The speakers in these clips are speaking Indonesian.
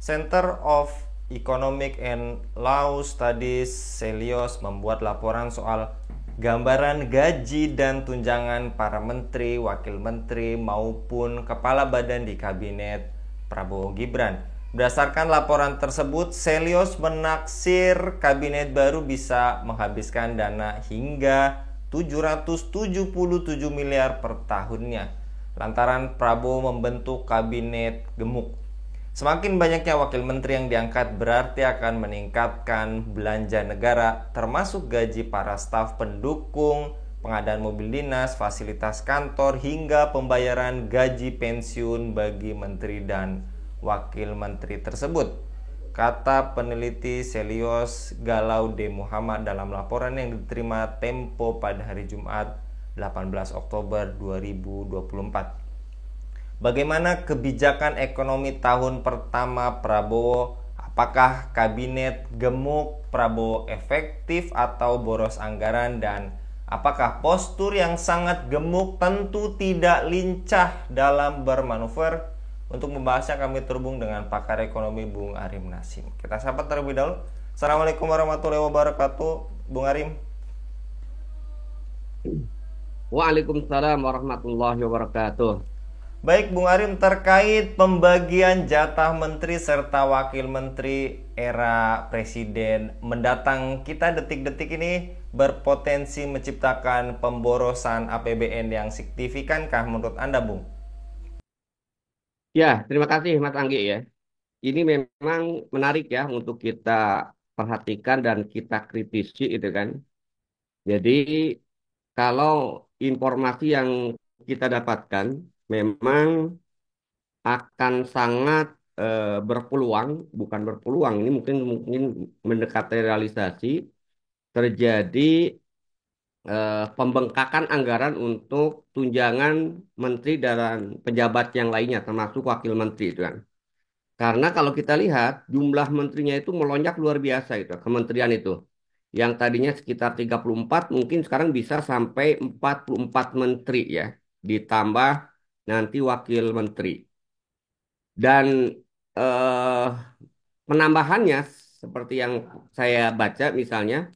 Center of Economic and Law Studies Celios membuat laporan soal gambaran gaji dan tunjangan para menteri, wakil menteri maupun kepala badan di kabinet Prabowo Gibran. Berdasarkan laporan tersebut, Celios menaksir kabinet baru bisa menghabiskan dana hingga 777 miliar per tahunnya lantaran Prabowo membentuk kabinet gemuk. Semakin banyaknya wakil menteri yang diangkat berarti akan meningkatkan belanja negara, termasuk gaji para staf pendukung, pengadaan mobil dinas, fasilitas kantor, hingga pembayaran gaji pensiun bagi menteri dan wakil menteri tersebut, kata peneliti Celios Galaude Muhammad dalam laporan yang diterima Tempo pada hari Jumat 18 Oktober 2024. Bagaimana kebijakan ekonomi tahun pertama Prabowo? Apakah kabinet gemuk Prabowo efektif atau boros anggaran? Dan apakah postur yang sangat gemuk tentu tidak lincah dalam bermanuver? Untuk membahasnya kami terhubung dengan pakar ekonomi Bung Arim Nasim. Kita sapa terlebih dahulu. Assalamualaikum warahmatullahi wabarakatuh, Bung Arim. Waalaikumsalam warahmatullahi wabarakatuh. Baik Bung Arim, terkait pembagian jatah menteri serta wakil menteri era presiden mendatang, kita detik-detik ini berpotensi menciptakan pemborosan APBN yang signifikankah menurut Anda, Bung? Ya, terima kasih Mas Anggi ya. Ini memang menarik ya untuk kita perhatikan dan kita kritisi itu kan. Jadi kalau informasi yang kita dapatkan memang akan sangat berpeluang, bukan berpeluang, ini mungkin mungkin mendekati realisasi terjadi pembengkakan anggaran untuk tunjangan menteri dan pejabat yang lainnya, termasuk wakil menteri itu kan. Karena kalau kita lihat jumlah menterinya itu melonjak luar biasa itu, kementerian itu. Yang tadinya sekitar 34 mungkin sekarang bisa sampai 44 menteri ya, ditambah nanti wakil menteri. Dan eh, penambahannya seperti yang saya baca misalnya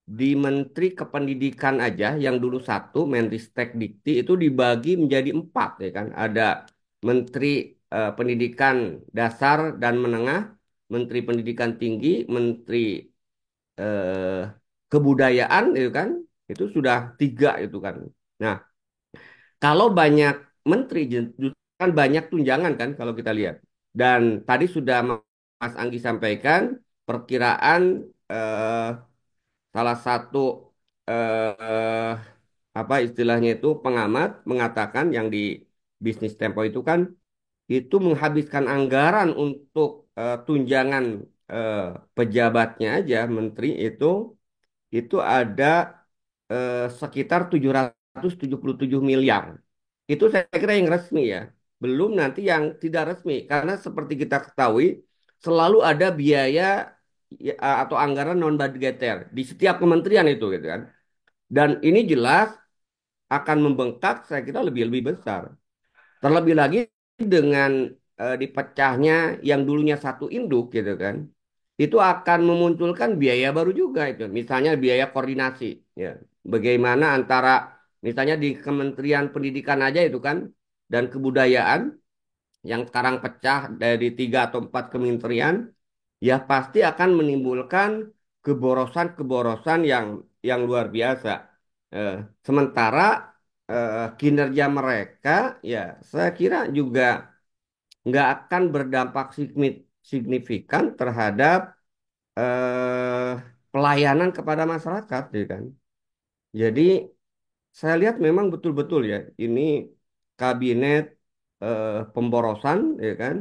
di Menteri Kependidikan aja yang dulu satu, Menristek Dikti itu dibagi menjadi empat ya kan. Ada Menteri Pendidikan Dasar dan Menengah, Menteri Pendidikan Tinggi, Menteri eh, Kebudayaan itu kan, itu sudah tiga itu kan. Nah, kalau banyak menteri justru kan banyak tunjangan kan kalau kita lihat. Dan tadi sudah Mas Anggi sampaikan perkiraan eh, salah satu eh, apa istilahnya itu pengamat mengatakan yang di Bisnis Tempo itu kan itu menghabiskan anggaran untuk tunjangan eh, pejabatnya aja menteri itu ada sekitar 777 miliar. Itu saya kira yang resmi ya. Belum nanti yang tidak resmi karena seperti kita ketahui selalu ada biaya atau anggaran non budgeter di setiap kementerian itu gitu kan. Dan ini jelas akan membengkak saya kira lebih-lebih besar. Terlebih lagi dengan dipecahnya yang dulunya satu induk gitu kan. Itu akan memunculkan biaya baru juga itu. Misalnya biaya koordinasi ya. Bagaimana antara misalnya di Kementerian Pendidikan aja itu kan dan Kebudayaan yang sekarang pecah dari tiga atau empat kementerian ya pasti akan menimbulkan keborosan-keborosan yang luar biasa. Eh, Sementara kinerja mereka ya saya kira juga nggak akan berdampak signifikan terhadap eh, pelayanan kepada masyarakat, ya kan. Jadi saya lihat memang betul-betul ya ini kabinet pemborosan, ya kan.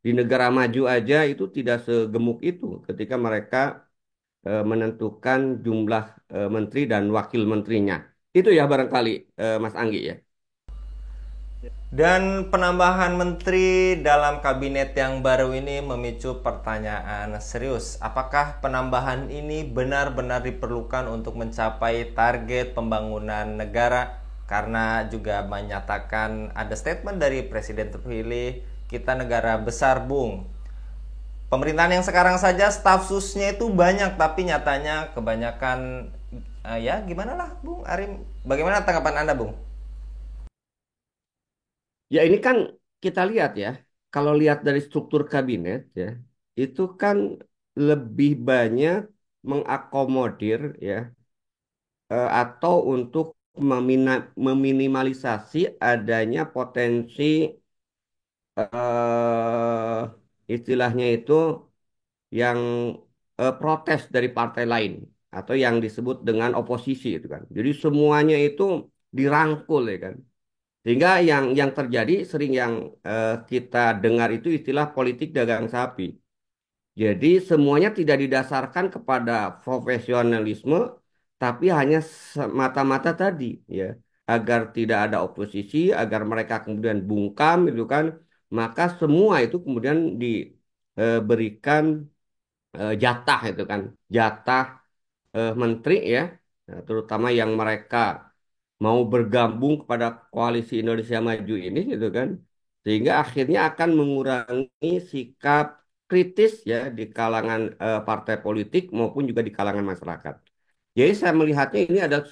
Di negara maju aja itu tidak segemuk itu ketika mereka menentukan jumlah menteri dan wakil menterinya. Itu ya barangkali Mas Anggi ya. Dan penambahan menteri dalam kabinet yang baru ini memicu pertanyaan serius. Apakah penambahan ini benar-benar diperlukan untuk mencapai target pembangunan negara? Karena juga menyatakan ada statement dari Presiden terpilih, kita negara besar, Bung. Pemerintahan yang sekarang saja staf susnya itu banyak, tapi nyatanya kebanyakan ya gimana lah, Bung Arim. Bagaimana tanggapan Anda, Bung? Ya ini kan kita lihat ya, kalau lihat dari struktur kabinet ya, itu kan lebih banyak mengakomodir ya, atau untuk meminimalisasi adanya potensi istilahnya itu yang protes dari partai lain atau yang disebut dengan oposisi itu kan. Jadi semuanya itu dirangkul ya kan. Sehingga yang terjadi sering yang kita dengar itu istilah politik dagang sapi. Jadi semuanya tidak didasarkan kepada profesionalisme, tapi hanya semata-mata tadi ya, agar tidak ada oposisi, agar mereka kemudian bungkam itu kan, maka semua itu kemudian diberikan jatah itu kan, jatah menteri ya, terutama yang mereka mau bergabung kepada koalisi Indonesia Maju ini gitu kan, sehingga akhirnya akan mengurangi sikap kritis ya di kalangan partai politik maupun juga di kalangan masyarakat. Jadi saya melihatnya ini adalah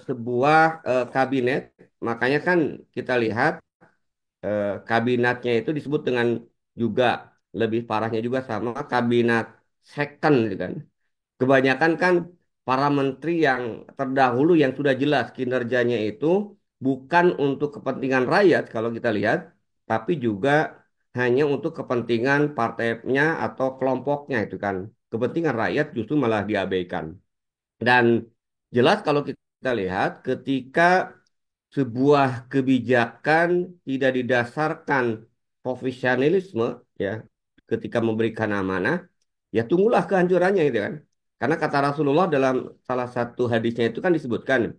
sebuah kabinet, makanya kan kita lihat kabinetnya itu disebut dengan juga lebih parahnya juga sama kabinet second gitu kan. Kebanyakan kan para menteri yang terdahulu yang sudah jelas kinerjanya itu bukan untuk kepentingan rakyat kalau kita lihat, tapi juga hanya untuk kepentingan partainya atau kelompoknya itu kan. Kepentingan rakyat justru malah diabaikan. Dan jelas kalau kita lihat ketika sebuah kebijakan tidak didasarkan profesionalisme ya, ketika memberikan amanah, ya tunggulah kehancurannya itu kan. Karena kata Rasulullah dalam salah satu hadisnya itu kan disebutkan,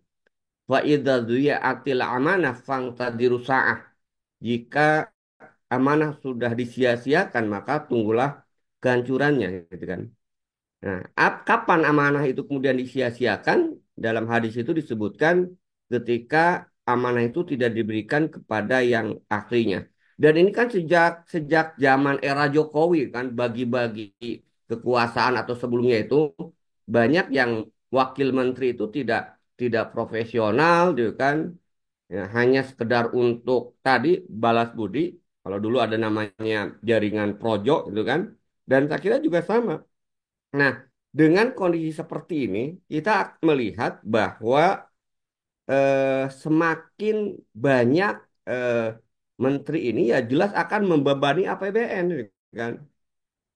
wa idza atil amanah fangtadiru sa'ah. Jika amanah sudah disia-siakan, maka tunggulah kehancurannya gitu kan. Nah, kapan amanah itu kemudian disia-siakan? Dalam hadis itu disebutkan ketika amanah itu tidak diberikan kepada yang ahlinya. Dan ini kan sejak sejak zaman era Jokowi kan bagi-bagi kekuasaan atau sebelumnya itu banyak yang wakil menteri itu tidak profesional gitu kan. Ya, hanya sekedar untuk tadi balas budi. Kalau dulu ada namanya jaringan projo gitu kan. Dan saya kira juga sama. Nah, dengan kondisi seperti ini, kita melihat bahwa semakin banyak eh, menteri ini ya jelas akan membebani APBN, gitu kan.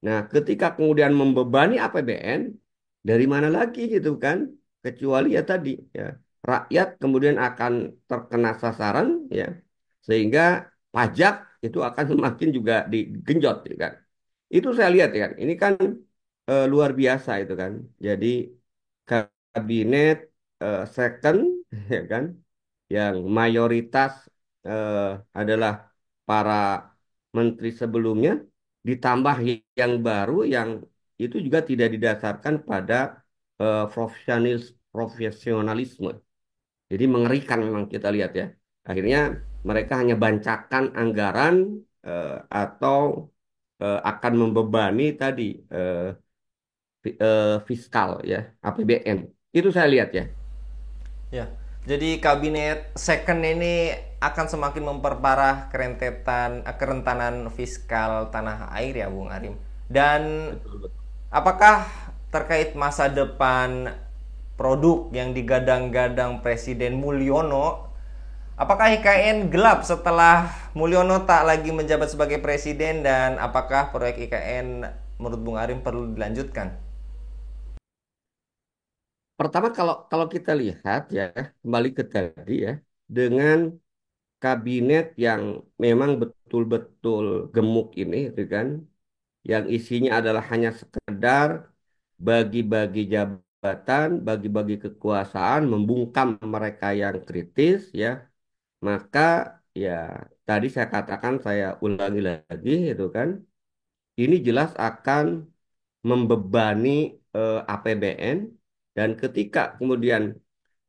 Nah, ketika kemudian membebani APBN, dari mana lagi gitu kan? Kecuali ya tadi ya, rakyat kemudian akan terkena sasaran ya, sehingga pajak itu akan semakin juga digenjot, gitu kan. Itu saya lihat ya kan. Ini kan luar biasa itu kan. Jadi kabinet second ya kan, yang mayoritas eh, adalah para menteri sebelumnya, ditambah yang baru yang itu juga tidak didasarkan pada profesionalisme. Jadi mengerikan memang kita lihat ya. Akhirnya mereka hanya bancakan anggaran atau akan membebani tadi eh, fiskal ya, APBN. Itu saya lihat ya. Ya, jadi kabinet second ini akan semakin memperparah kerentanan fiskal tanah air ya, Bung Arim. Dan Betul, betul. apakah terkait masa depan produk yang digadang-gadang Presiden Mulyono, apakah IKN gelap setelah Mulyono tak lagi menjabat sebagai presiden, dan apakah proyek IKN menurut Bung Arim perlu dilanjutkan? Pertama kalau kalau kita lihat ya kembali ke tadi ya, dengan kabinet yang memang betul-betul gemuk ini itu kan, yang isinya adalah hanya sekedar bagi-bagi jabatan, bagi-bagi kekuasaan, membungkam mereka yang kritis ya, maka ya tadi saya katakan, saya ulangi lagi itu kan, ini jelas akan membebani APBN, dan ketika kemudian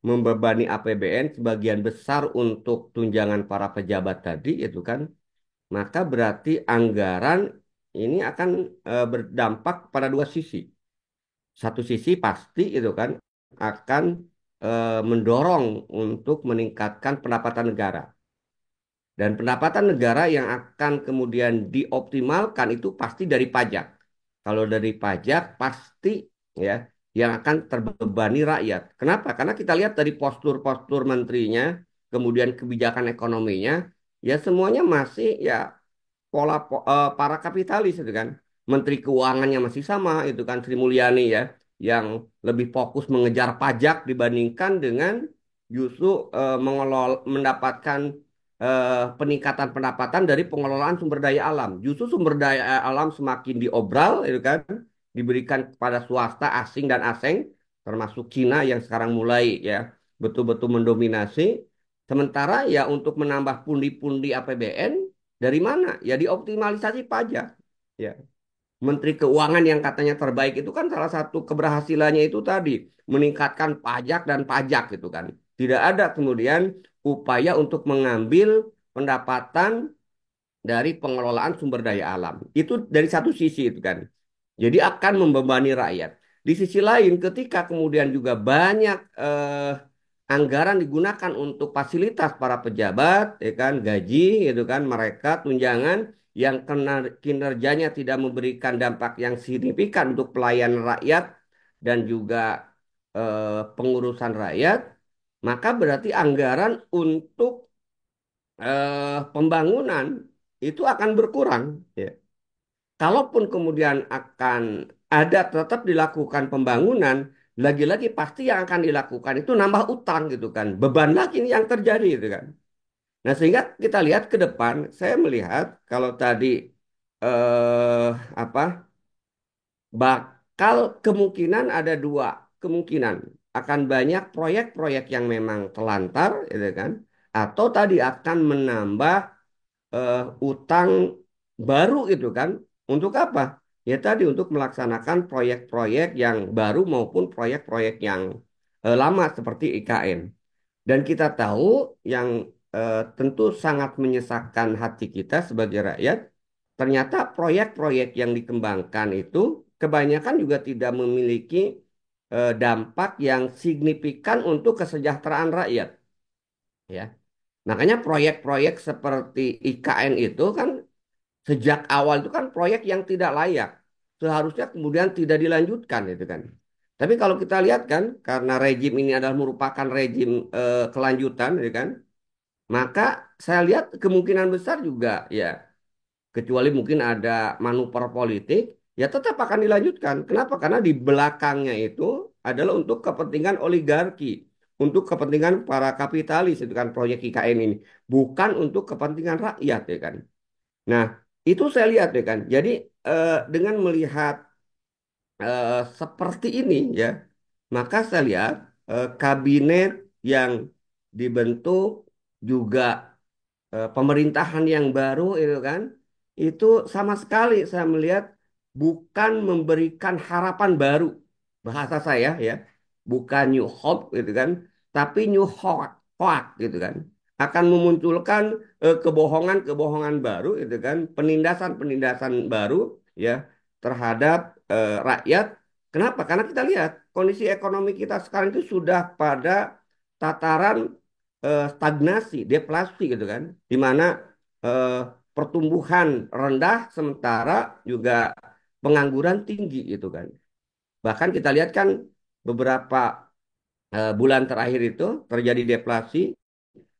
membebani APBN sebagian besar untuk tunjangan para pejabat tadi itu kan, maka berarti anggaran ini akan berdampak pada dua sisi. Satu sisi pasti itu kan akan mendorong untuk meningkatkan pendapatan negara. Dan pendapatan negara yang akan kemudian dioptimalkan itu pasti dari pajak. Kalau dari pajak pasti ya yang akan terbebani rakyat. Kenapa? Karena kita lihat dari postur-postur menterinya, kemudian kebijakan ekonominya, ya semuanya masih ya para kapitalis itu kan. Menteri Keuangannya masih sama itu kan Sri Mulyani ya, yang lebih fokus mengejar pajak dibandingkan dengan justru mendapatkan peningkatan pendapatan dari pengelolaan sumber daya alam. Justru sumber daya alam semakin diobral itu kan, diberikan kepada swasta asing dan asing, termasuk Cina yang sekarang mulai ya betul-betul mendominasi. Sementara ya untuk menambah pundi-pundi APBN dari mana? Ya dioptimalisasi pajak. Ya. Menteri Keuangan yang katanya terbaik itu kan salah satu keberhasilannya itu tadi meningkatkan pajak dan pajak gitu kan. Tidak ada kemudian upaya untuk mengambil pendapatan dari pengelolaan sumber daya alam. Itu dari satu sisi itu kan. Jadi akan membebani rakyat. Di sisi lain, ketika kemudian juga banyak anggaran digunakan untuk fasilitas para pejabat, ya kan, gaji, gitu kan, mereka tunjangan yang kinerjanya tidak memberikan dampak yang signifikan untuk pelayanan rakyat dan juga pengurusan rakyat, maka berarti anggaran untuk pembangunan itu akan berkurang. Ya. Kalaupun kemudian akan ada tetap dilakukan pembangunan, lagi-lagi pasti yang akan dilakukan itu nambah utang gitu kan. Beban lagi nih yang terjadi gitu kan. Nah, sehingga kita lihat ke depan, saya melihat kalau tadi eh apa bakal kemungkinan ada dua kemungkinan akan banyak proyek-proyek yang memang telantar gitu kan, atau tadi akan menambah utang baru itu kan. Untuk apa? Ya tadi untuk melaksanakan proyek-proyek yang baru maupun proyek-proyek yang lama seperti IKN. Dan kita tahu yang tentu sangat menyesakkan hati kita sebagai rakyat, ternyata proyek-proyek yang dikembangkan itu kebanyakan juga tidak memiliki dampak yang signifikan untuk kesejahteraan rakyat. Ya, makanya proyek-proyek seperti IKN itu kan sejak awal itu kan proyek yang tidak layak. Seharusnya kemudian tidak dilanjutkan itu kan. Tapi kalau kita lihat kan karena rejim ini adalah merupakan rejim kelanjutan ya kan, maka saya lihat kemungkinan besar juga ya kecuali mungkin ada manuver politik ya tetap akan dilanjutkan. Kenapa? Karena di belakangnya itu adalah untuk kepentingan oligarki, untuk kepentingan para kapitalis itu kan proyek IKN ini, bukan untuk kepentingan rakyat ya kan. Nah, itu saya lihat ya kan. Jadi dengan melihat seperti ini ya, maka saya lihat kabinet yang dibentuk juga pemerintahan yang baru itu kan, itu sama sekali saya melihat bukan memberikan harapan baru. Bahasa saya ya, bukan new hope gitu kan, tapi new hoax gitu kan. Akan memunculkan kebohongan-kebohongan baru itu kan, penindasan-penindasan baru ya terhadap rakyat. Kenapa? Karena kita lihat kondisi ekonomi kita sekarang itu sudah pada tataran stagnasi, deflasi gitu kan, di mana eh, pertumbuhan rendah sementara juga pengangguran tinggi gitu kan. Bahkan kita lihat kan beberapa bulan terakhir itu terjadi deflasi,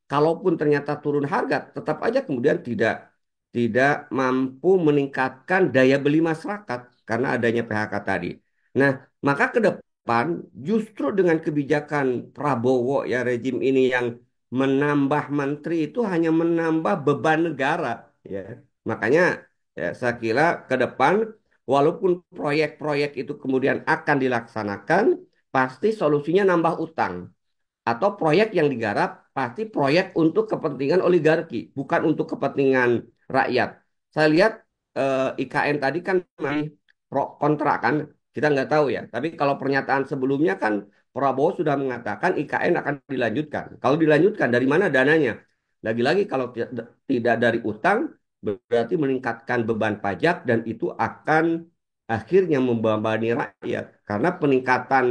kalaupun ternyata turun harga, tetap aja kemudian tidak mampu meningkatkan daya beli masyarakat karena adanya PHK tadi. Nah, maka ke depan justru dengan kebijakan Prabowo ya rejim ini yang menambah menteri itu hanya menambah beban negara ya. Makanya ya, saya kira ke depan walaupun proyek-proyek itu kemudian akan dilaksanakan, pasti solusinya nambah utang atau proyek yang digarap pasti proyek untuk kepentingan oligarki, bukan untuk kepentingan rakyat. Saya lihat IKN tadi kan masih pro kontra kan, kita nggak tahu ya. Tapi kalau pernyataan sebelumnya kan Prabowo sudah mengatakan IKN akan dilanjutkan. Kalau dilanjutkan dari mana dananya? Lagi-lagi kalau tidak dari utang, berarti meningkatkan beban pajak dan itu akan akhirnya membebani rakyat. Karena peningkatan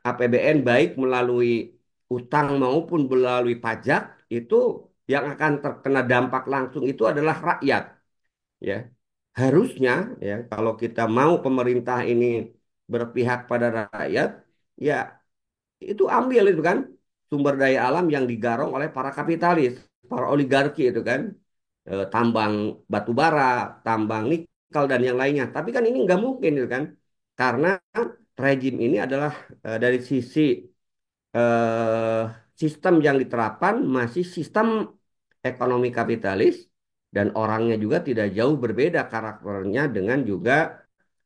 APBN baik melalui utang maupun melalui pajak itu yang akan terkena dampak langsung itu adalah rakyat, ya. Harusnya ya kalau kita mau pemerintah ini berpihak pada rakyat, ya itu ambil itu kan sumber daya alam yang digarong oleh para kapitalis, para oligarki itu kan. Tambang batu bara, tambang nikel dan yang lainnya. Tapi kan ini nggak mungkin itu kan, karena rezim ini adalah dari sisi eh, sistem yang diterapkan masih sistem ekonomi kapitalis dan orangnya juga tidak jauh berbeda karakternya dengan juga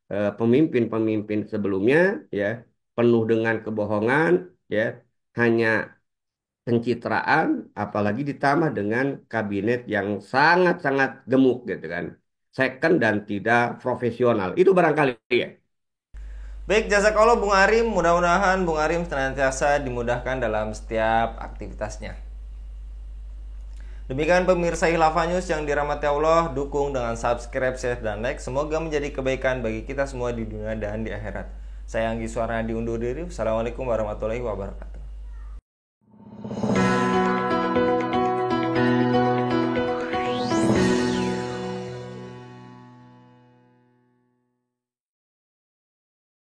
pemimpin-pemimpin sebelumnya, ya, penuh dengan kebohongan, ya, hanya pencitraan, apalagi ditambah dengan kabinet yang sangat-sangat gemuk gitu kan, second dan tidak profesional. Itu barangkali ya. Baik, jazakallah Bung Arim. Mudah-mudahan Bung Arim senantiasa dimudahkan dalam setiap aktivitasnya. Demikian pemirsa Hilafah News yang dirahmati Allah, dukung dengan subscribe, share, dan like. Semoga menjadi kebaikan bagi kita semua di dunia dan di akhirat. Saya Anggi Suara diundur diri. Assalamualaikum warahmatullahi wabarakatuh.